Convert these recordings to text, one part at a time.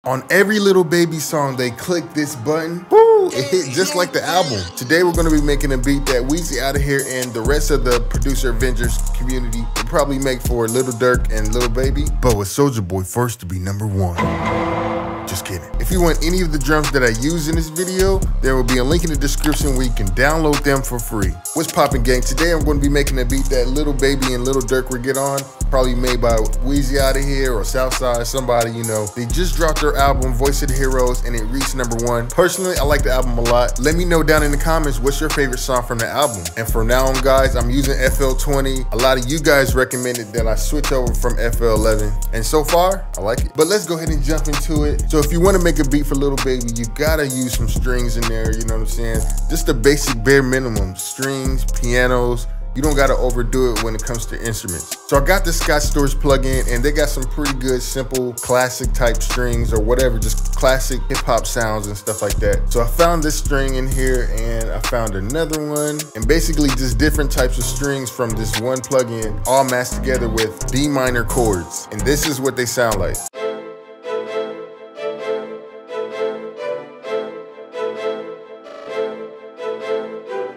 On every Lil Baby song, they click this button. Woo! It hit just like the album. Today, we're gonna be making a beat that Weezy Outta Here and the rest of the producer Avengers community will probably make for Lil Durk and Lil Baby, but with Soulja Boy first to be #1. Just kidding. If you want any of the drums that I use in this video, there will be a link in the description where you can download them for free. What's poppin', gang? Today I'm going to be making a beat that Lil Baby and Lil Durk will get on. Probably made by Weezy Outta Here or Southside, somebody, you know. They just dropped their album, Voice of the Heroes, and it reached #1. Personally, I like the album a lot. Let me know down in the comments what's your favorite song from the album. And from now on, guys, I'm using FL20. A lot of you guys recommended that I switch over from FL11. And so far, I like it. But let's go ahead and jump into it. So if you want to make a beat for Lil Baby, you gotta use some strings in there, you know what I'm saying? Just the basic bare minimum, strings, pianos. You don't gotta overdo it when it comes to instruments. So I got the Scott Storage plugin, and they got some pretty good, simple, classic type strings or whatever, just classic hip hop sounds and stuff like that. So I found this string in here, and I found another one, and basically just different types of strings from this one plugin, all mashed together with D minor chords. And this is what they sound like.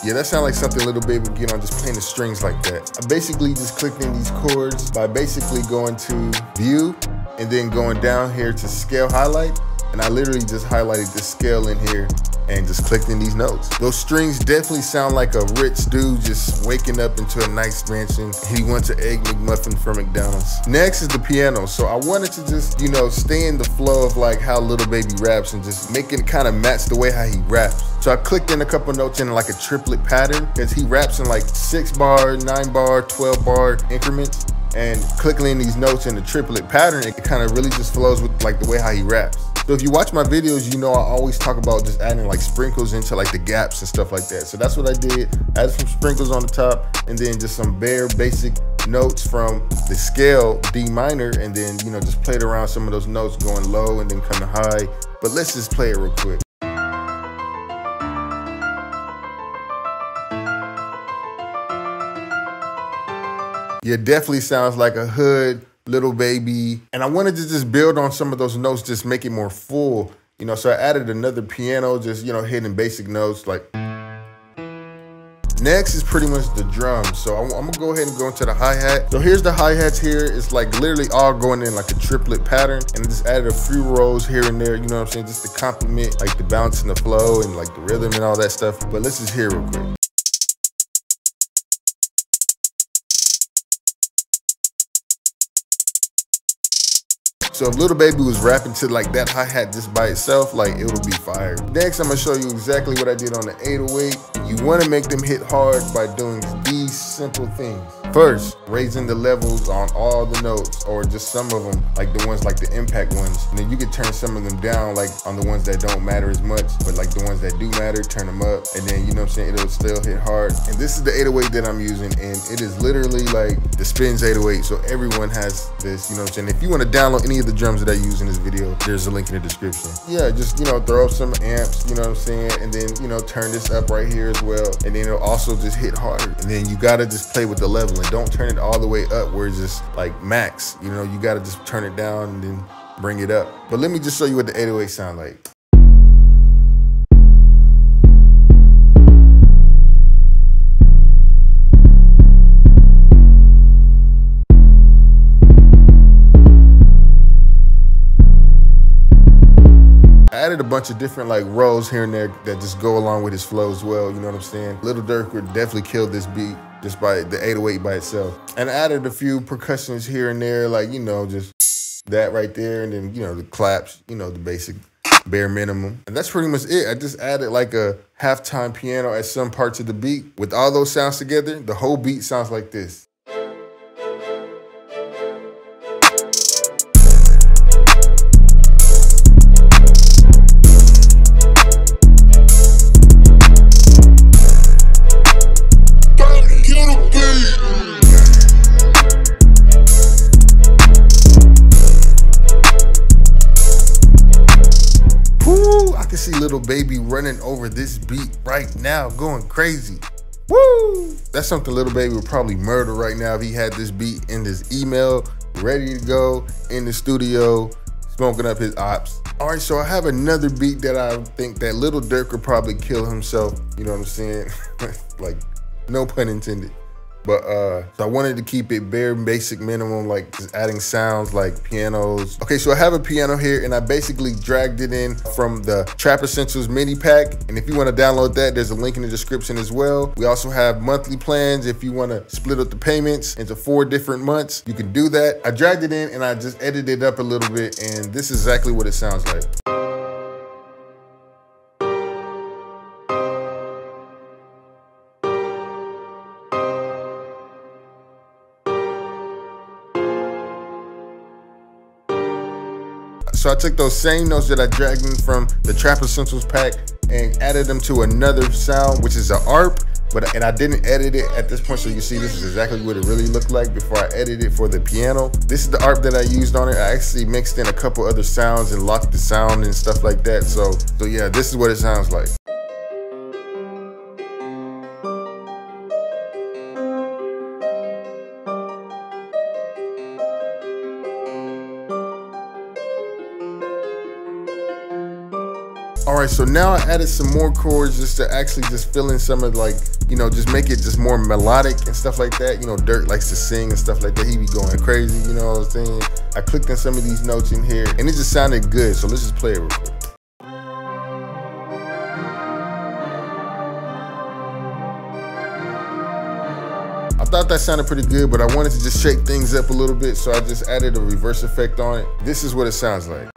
Yeah, that sounds like something Lil Baby would get on, just playing the strings like that. I basically just clicked in these chords by basically going to view and then going down here to scale highlight. And I literally just highlighted the scale in here and just clicked in these notes. Those strings definitely sound like a rich dude just waking up into a nice mansion. He wants an Egg McMuffin from McDonald's. Next is the piano. So I wanted to just, you know, stay in the flow of like how Lil Baby raps and just make it kind of match the way how he raps. So I clicked in a couple notes in like a triplet pattern because he raps in like 6 bar, 9 bar, 12 bar increments. And clicking in these notes in the triplet pattern, it kind of really just flows with like the way how he raps. So if you watch my videos, you know I always talk about just adding like sprinkles into like the gaps and stuff like that. So that's what I did. Added some sprinkles on the top and then just some bare basic notes from the scale D minor, and then, you know, just played around some of those notes going low and then coming high. But let's just play it real quick. Yeah, definitely sounds like a hood Lil Baby. And I wanted to just build on some of those notes, just make it more full, you know, so I added another piano, just, you know, hitting basic notes like. Next is pretty much the drums. So I'm gonna go ahead and go into the hi-hat. So here's the hi-hats here. It's like literally all going in like a triplet pattern, and I just added a few rows here and there, you know what I'm saying, just to complement like the bounce and the flow and like the rhythm and all that stuff. But let's just hear it real quick. So if Lil Baby was rapping to like that hi-hat just by itself, like it would be fire. Next, I'm gonna show you exactly what I did on the 808. You wanna make them hit hard by doing these simple things. First, raising the levels on all the notes, or just some of them, like the ones like the impact ones. And then you can turn some of them down, like on the ones that don't matter as much, but like the ones that do matter, turn them up. And then, you know what I'm saying, it'll still hit hard. And this is the 808 that I'm using, and it is literally like the Spins 808, so everyone has this, you know what I'm saying. If you wanna download any of the drums that I use in this video, there's a link in the description. Yeah, just, you know, throw up some amps, you know what I'm saying, and then, you know, turn this up right here as well, and then it'll also just hit harder. And then you gotta just play with the leveling. Don't turn it all the way up where it's just like max, you know, you gotta just turn it down and then bring it up. But let me just show you what the 808 sound like. I added a bunch of different like rows here and there that just go along with his flow as well, you know what I'm saying? Lil Durk would definitely kill this beat just by the 808 by itself. And I added a few percussions here and there, like, you know, just that right there, and then, you know, the claps, you know, the basic bare minimum. And that's pretty much it. I just added like a halftime piano at some parts of the beat. With all those sounds together, the whole beat sounds like this. See Lil Baby running over this beat right now, going crazy. Woo! That's something Lil Baby would probably murder right now if he had this beat in his email, ready to go in the studio, smoking up his ops. All right, so I have another beat that I think that Lil Durk would probably kill himself. You know what I'm saying? Like, no pun intended. But so I wanted to keep it bare basic minimum, like just adding sounds like pianos. Okay, so I have a piano here and I basically dragged it in from the Trap Essentials mini pack. And if you want to download that, there's a link in the description as well. We also have monthly plans. If you want to split up the payments into 4 different months, you can do that. I dragged it in and I just edited it up a little bit, and this is exactly what it sounds like. So I took those same notes that I dragged in from the Trap Essentials pack and added them to another sound, which is an ARP, and I didn't edit it at this point, so you see this is exactly what it really looked like before I edited it for the piano. This is the ARP that I used on it. I actually mixed in a couple other sounds and locked the sound and stuff like that. So yeah, this is what it sounds like. All right, so now I added some more chords just to actually just fill in some of, like, you know, just make it just more melodic and stuff like that. You know, Durk likes to sing and stuff like that. He be going crazy, you know what I'm saying? I clicked on some of these notes in here and it just sounded good. So let's just play it real quick. I thought that sounded pretty good, but I wanted to just shake things up a little bit, so I just added a reverse effect on it. This is what it sounds like.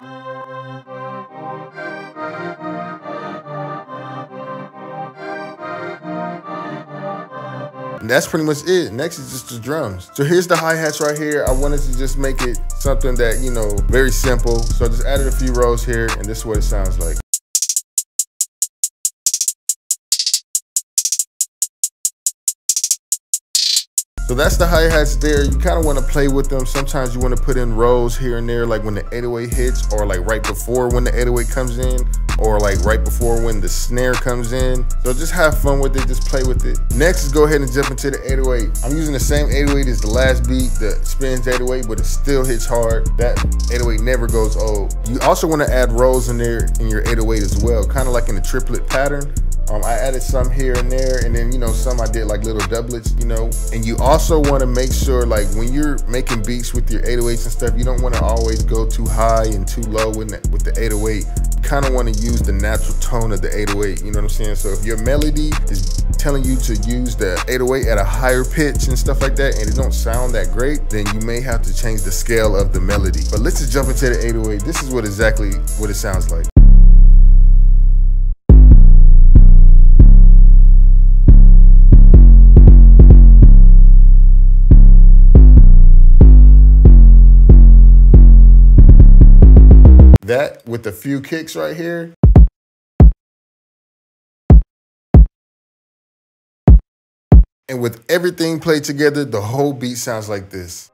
And that's pretty much it. Next is just the drums. So here's the hi-hats right here. I wanted to just make it something that, you know, very simple. So I just added a few rows here, and this is what it sounds like. So that's the hi-hats there. You kind of want to play with them. Sometimes you want to put in rows here and there, like when the 808 hits, or like right before when the 808 comes in, or like right before when the snare comes in. So just have fun with it, just play with it. Next is go ahead and jump into the 808. I'm using the same 808 as the last beat, the Spins 808, but it still hits hard. That 808 never goes old. You also want to add rows in there in your 808 as well, kind of like in a triplet pattern. I added some here and there, and then, you know, some I did like little doublets, you know. And you also want to make sure, like, when you're making beats with your 808s and stuff, you don't want to always go too high and too low with the 808. You kind of want to use the natural tone of the 808, you know what I'm saying? So if your melody is telling you to use the 808 at a higher pitch and stuff like that, and it don't sound that great, then you may have to change the scale of the melody. But let's just jump into the 808. This is exactly what it sounds like. That with a few kicks right here. And with everything played together, the whole beat sounds like this.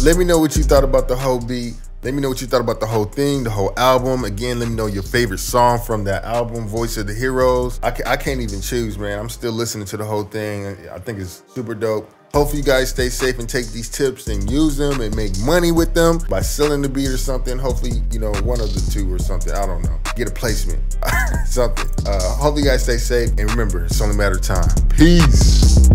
Let me know what you thought about the whole beat. Let me know what you thought about the whole thing, the whole album. Again, let me know your favorite song from that album, Voice of the Heroes. I can't even choose, man. I'm still listening to the whole thing. I think it's super dope. Hopefully you guys stay safe and take these tips and use them and make money with them by selling the beat or something. Hopefully, you know, one of the two or something. I don't know. Get a placement, something. Hopefully you guys stay safe. And remember, it's only a matter of time. Peace.